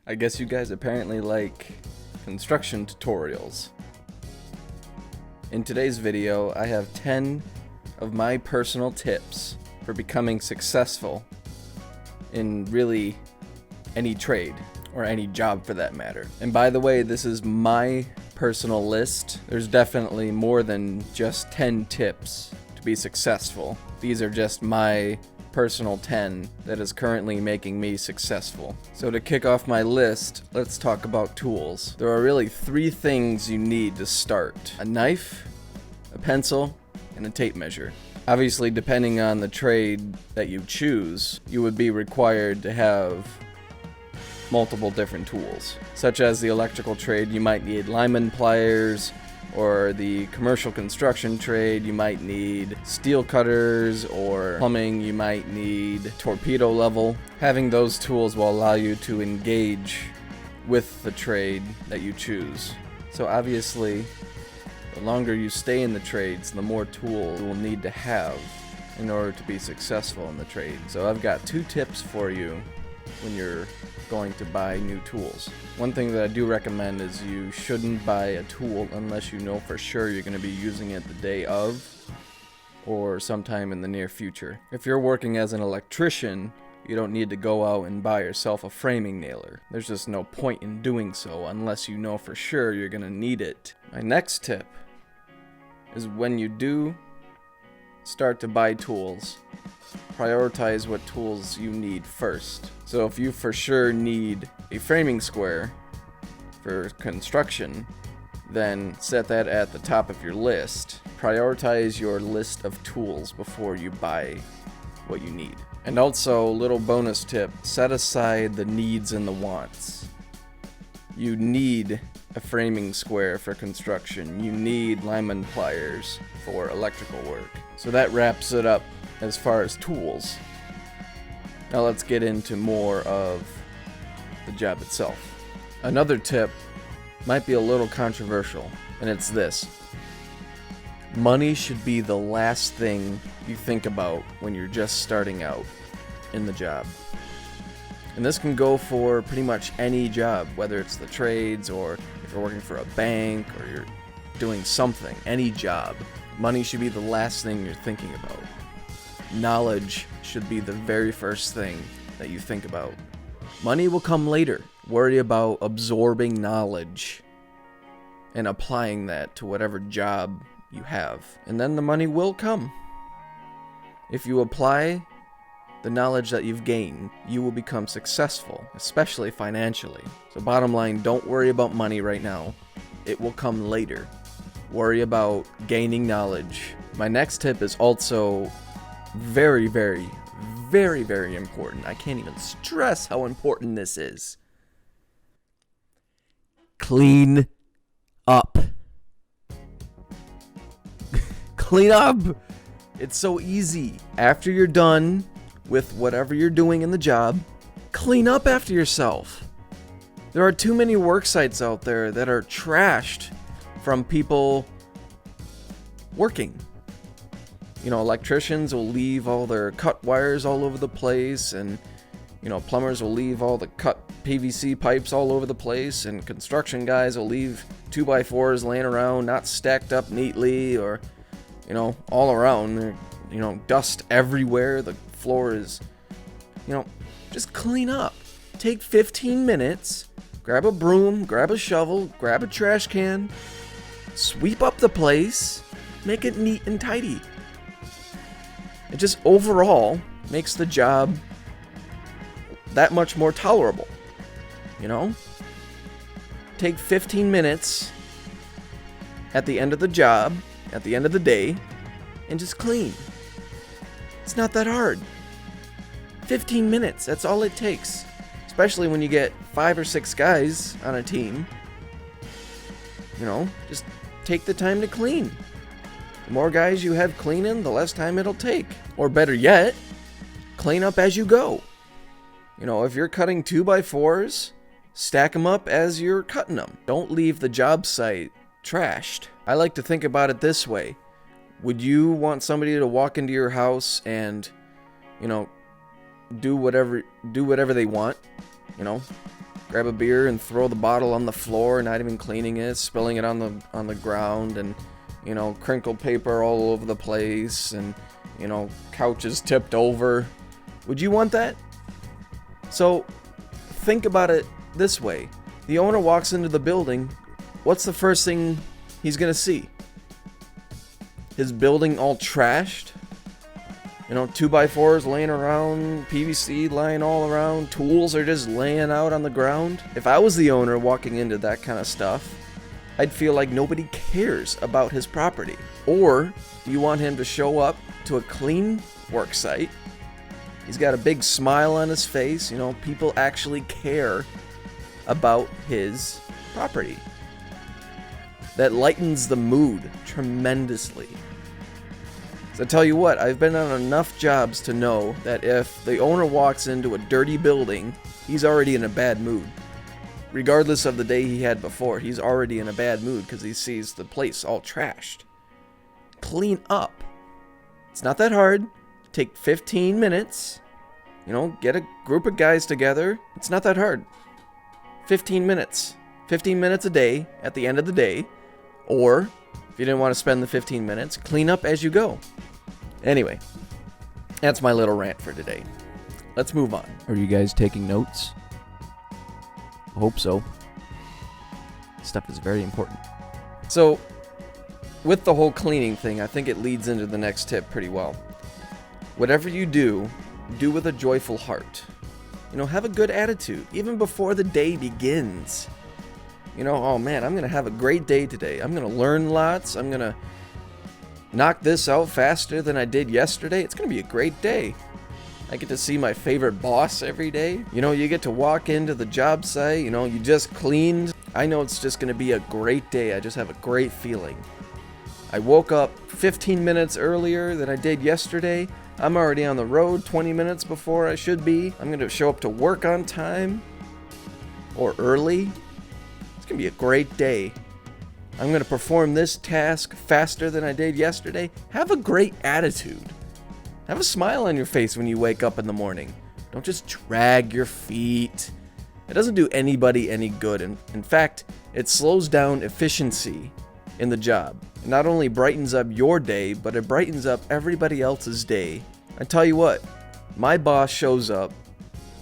I guess you guys apparently like construction tutorials. In today's video, I have 10 of my personal tips for becoming successful in really any trade, or any job for that matter. And by the way, this is my personal list. There's definitely more than just 10 tips to be successful. These are just my personal 10 that is currently making me successful. So to kick off my list, let's talk about tools. There are really 3 things you need to start: a knife, a pencil, and a tape measure. Obviously, depending on the trade that you choose, you would be required to have multiple different tools. Such as the electrical trade, you might need lineman pliers, or the commercial construction trade, you might need steel cutters, or plumbing, you might need torpedo level. Having those tools will allow you to engage with the trade that you choose. So obviously, the longer you stay in the trades, the more tools you will need to have in order to be successful in the trade. So I've got 2 tips for you when you're going to buy new tools. One thing that I do recommend is you shouldn't buy a tool unless you know for sure you're going to be using it the day of or sometime in the near future. If you're working as an electrician, you don't need to go out and buy yourself a framing nailer. There's just no point in doing so unless you know for sure you're going to need it. My next tip is when you do start to buy tools, prioritize what tools you need first. So if you for sure need a framing square for construction, then set that at the top of your list. Prioritize your list of tools before you buy what you need. And also, little bonus tip, set aside the needs and the wants. You need a framing square for construction. You need lineman pliers for electrical work. So that wraps it up as far as tools. Now let's get into more of the job itself. Another tip might be a little controversial, and it's this: money should be the last thing you think about when you're just starting out in the job. And this can go for pretty much any job, whether it's the trades, or if you're working for a bank, or you're doing something, any job. Money should be the last thing you're thinking about. Knowledge should be the very first thing that you think about. Money will come later. Worry about absorbing knowledge and applying that to whatever job you have. And then the money will come. If you apply the knowledge that you've gained, you will become successful, especially financially. So bottom line, don't worry about money right now. It will come later. Worry about gaining knowledge. My next tip is also very, very, very, very important. I can't even stress how important this is. Clean up. Clean up. It's so easy. After you're done with whatever you're doing in the job, clean up after yourself. There are too many work sites out there that are trashed from people working. You know, electricians will leave all their cut wires all over the place, and, you know, plumbers will leave all the cut PVC pipes all over the place, and construction guys will leave 2x4s laying around, not stacked up neatly, or, you know, all around. You know, dust everywhere. The floor is, you know, just clean up. Take 15 minutes, grab a broom, grab a shovel, grab a trash can, sweep up the place, make it neat and tidy. It just overall makes the job that much more tolerable, you know? Take 15 minutes at the end of the job, at the end of the day, and just clean. It's not that hard. 15 minutes, that's all it takes. Especially when you get 5 or 6 guys on a team. You know, just take the time to clean. The more guys you have cleaning, the less time it'll take. Or better yet, clean up as you go. You know, if you're cutting 2x4s, stack them up as you're cutting them. Don't leave the job site trashed. I like to think about it this way. Would you want somebody to walk into your house and, you know, do whatever they want? You know, grab a beer and throw the bottle on the floor, not even cleaning it, spilling it on the ground, and crinkle paper all over the place, and couches tipped over. Would you want that? So think about it this way. The owner walks into the building. What's the first thing he's gonna see? His building all trashed? 2x4s laying around, PVC lying all around, tools are just laying out on the ground. If I was the owner walking into that kind of stuff, I'd feel like nobody cares about his property. Or do you want him to show up to a clean work site? He's got a big smile on his face, people actually care about his property. That lightens the mood tremendously. So I tell you what, I've been on enough jobs to know that if the owner walks into a dirty building, he's already in a bad mood. Regardless of the day he had before, he's already in a bad mood because he sees the place all trashed. Clean up. It's not that hard. Take 15 minutes. Get a group of guys together. It's not that hard. 15 minutes. 15 minutes a day at the end of the day. Or, if you didn't want to spend the 15 minutes, clean up as you go. Anyway, that's my little rant for today. Let's move on. Are you guys taking notes? I hope so. This stuff is very important. So, with the whole cleaning thing, I think it leads into the next tip pretty well. Whatever you do, do with a joyful heart. Have a good attitude, even before the day begins. Oh man, I'm going to have a great day today. I'm going to learn lots. I'm going to knock this out faster than I did yesterday. It's going to be a great day. I get to see my favorite boss every day. You get to walk into the job site. You just cleaned. I know it's just going to be a great day. I just have a great feeling. I woke up 15 minutes earlier than I did yesterday. I'm already on the road 20 minutes before I should be. I'm going to show up to work on time or early. It's going to be a great day. I'm going to perform this task faster than I did yesterday. Have a great attitude. Have a smile on your face when you wake up in the morning. Don't just drag your feet. It doesn't do anybody any good. In fact, it slows down efficiency in the job. It not only brightens up your day, but it brightens up everybody else's day. I tell you what, my boss shows up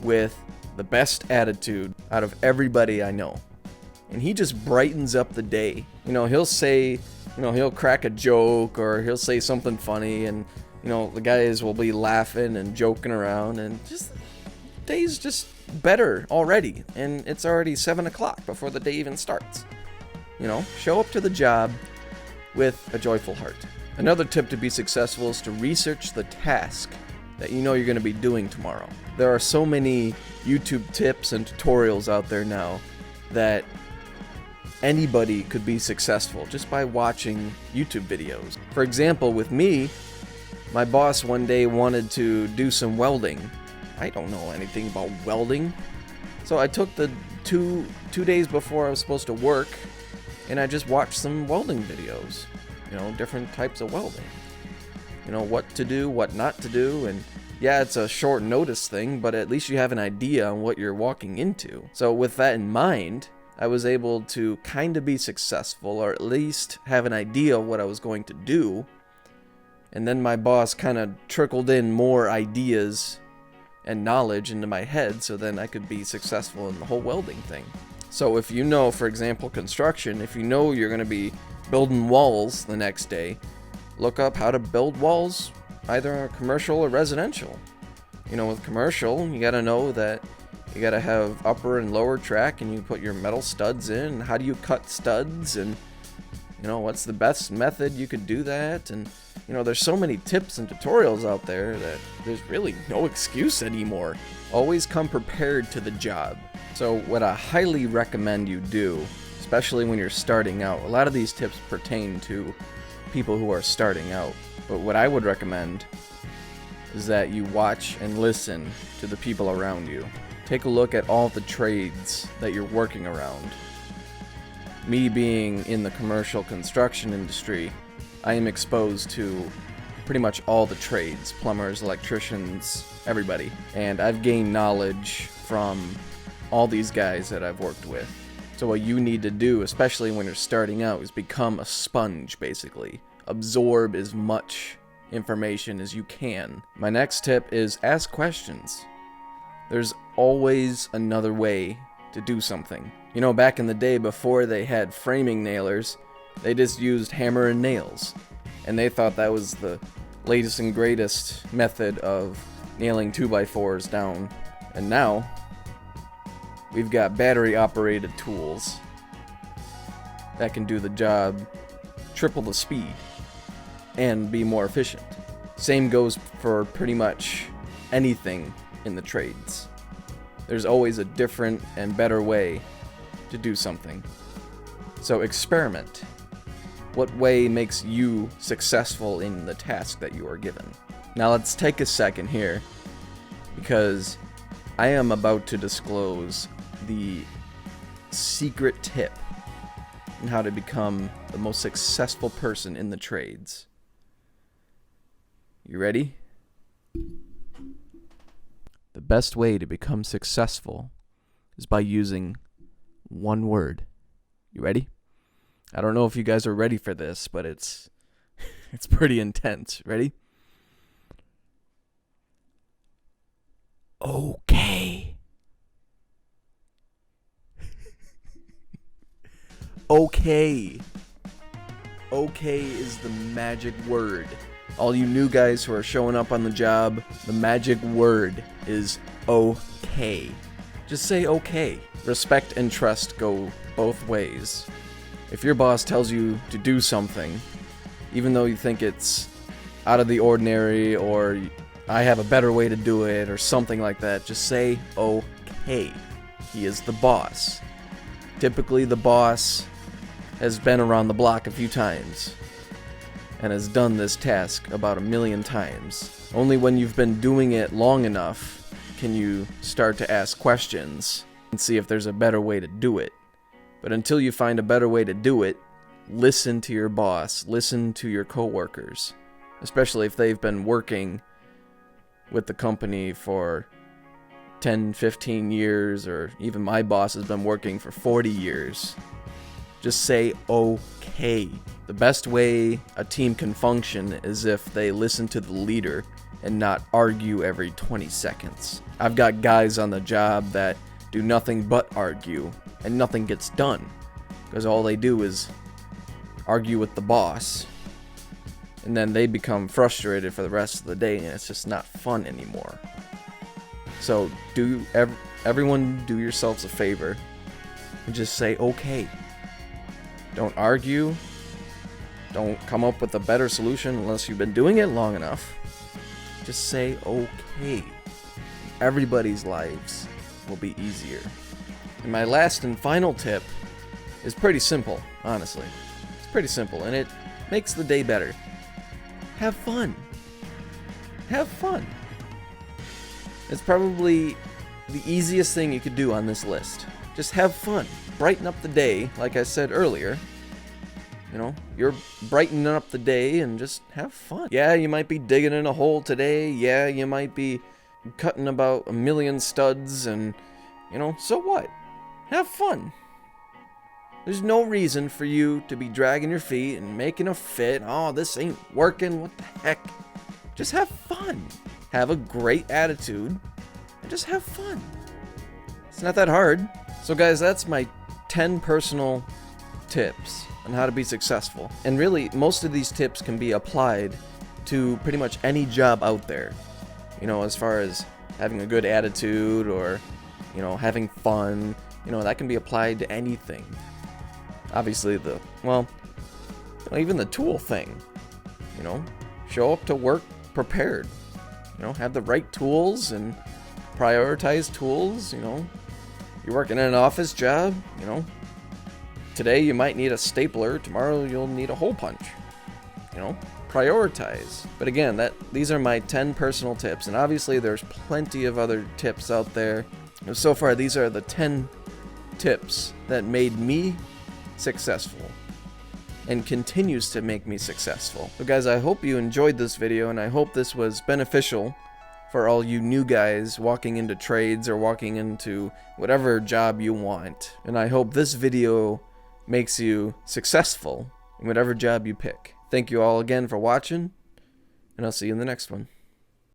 with the best attitude out of everybody I know. And he just brightens up the day. He'll say, he'll crack a joke or he'll say something funny, and the guys will be laughing and joking around, and just day's just better already. And it's already 7 o'clock before the day even starts. Show up to the job with a joyful heart. Another tip to be successful is to research the task that you're going to be doing tomorrow. There are so many YouTube tips and tutorials out there now that anybody could be successful just by watching YouTube videos. For example, with me, my boss one day wanted to do some welding. I don't know anything about welding. So I took the two days before I was supposed to work, and I just watched some welding videos. Different types of welding. What to do, what not to do, and yeah, it's a short notice thing, but at least you have an idea on what you're walking into. So with that in mind, I was able to kind of be successful, or at least have an idea of what I was going to do. And then my boss kind of trickled in more ideas and knowledge into my head, so then I could be successful in the whole welding thing. So if for example, construction, if you're going to be building walls the next day, look up how to build walls, either commercial or residential. With commercial, you got to know that you got to have upper and lower track, and you put your metal studs in. How do you cut studs? And what's the best method you could do that? And there's so many tips and tutorials out there that there's really no excuse anymore. Always come prepared to the job. So what I highly recommend you do, especially when you're starting out, a lot of these tips pertain to people who are starting out, but what I would recommend is that you watch and listen to the people around you. Take a look at all the trades that you're working around. Me being in the commercial construction industry, I am exposed to pretty much all the trades, plumbers, electricians, everybody. And I've gained knowledge from all these guys that I've worked with. So what you need to do, especially when you're starting out, is become a sponge, basically. Absorb as much information as you can. My next tip is ask questions. There's always another way to do something. You know, back in the day before they had framing nailers, they just used hammer and nails. And they thought that was the latest and greatest method of nailing 2x4s down. And now, we've got battery-operated tools that can do the job triple the speed and be more efficient. Same goes for pretty much anything in the trades. There's always a different and better way to do something. So experiment. What way makes you successful in the task that you are given? Now let's take a second here, because I am about to disclose the secret tip on how to become the most successful person in the trades. You ready? The best way to become successful is by using one word. You ready? I don't know if you guys are ready for this, but it's pretty intense. Ready? Okay. Okay. Okay is the magic word. All you new guys who are showing up on the job, the magic word is okay. Just say okay. Respect and trust go both ways. If your boss tells you to do something, even though you think it's out of the ordinary or I have a better way to do it or something like that, just say okay. He is the boss. Typically the boss has been around the block a few times and has done this task about 1,000,000 times. Only when you've been doing it long enough can you start to ask questions and see if there's a better way to do it. But until you find a better way to do it, listen to your boss, listen to your coworkers, especially if they've been working with the company for 10, 15 years, or even my boss has been working for 40 years. Just say okay. The best way a team can function is if they listen to the leader and not argue every 20 seconds. I've got guys on the job that do nothing but argue, and nothing gets done, because all they do is argue with the boss, and then they become frustrated for the rest of the day, and it's just not fun anymore. So everyone do yourselves a favor and just say okay. Don't argue. Don't come up with a better solution unless you've been doing it long enough. Just say okay. Everybody's lives will be easier. And my last and final tip is pretty simple, honestly. It's pretty simple, and it makes the day better. Have fun. Have fun. It's probably the easiest thing you could do on this list. Just have fun. Brighten up the day, like I said earlier. You know, you're brightening up the day and just have fun. Yeah, you might be digging in a hole today. Yeah, you might be cutting about 1,000,000 studs and, you know, so what? Have fun. There's no reason for you to be dragging your feet and making a fit. Oh, this ain't working. What the heck? Just have fun. Have a great attitude and just have fun. It's not that hard. So guys, that's my 10 personal tips on how to be successful. And really, most of these tips can be applied to pretty much any job out there. You know, as far as having a good attitude or, you know, having fun, you know, that can be applied to anything. Obviously, even the tool thing, you know, show up to work prepared, you know, have the right tools and prioritize tools, you know. You're working in an office job, you know, today you might need a stapler, tomorrow you'll need a hole punch, you know, prioritize. But again, these are my 10 personal tips, and obviously there's plenty of other tips out there. And so far, these are the 10 tips that made me successful and continues to make me successful. So guys, I hope you enjoyed this video, and I hope this was beneficial for all you new guys walking into trades or walking into whatever job you want. And I hope this video makes you successful in whatever job you pick. Thank you all again for watching, and I'll see you in the next one.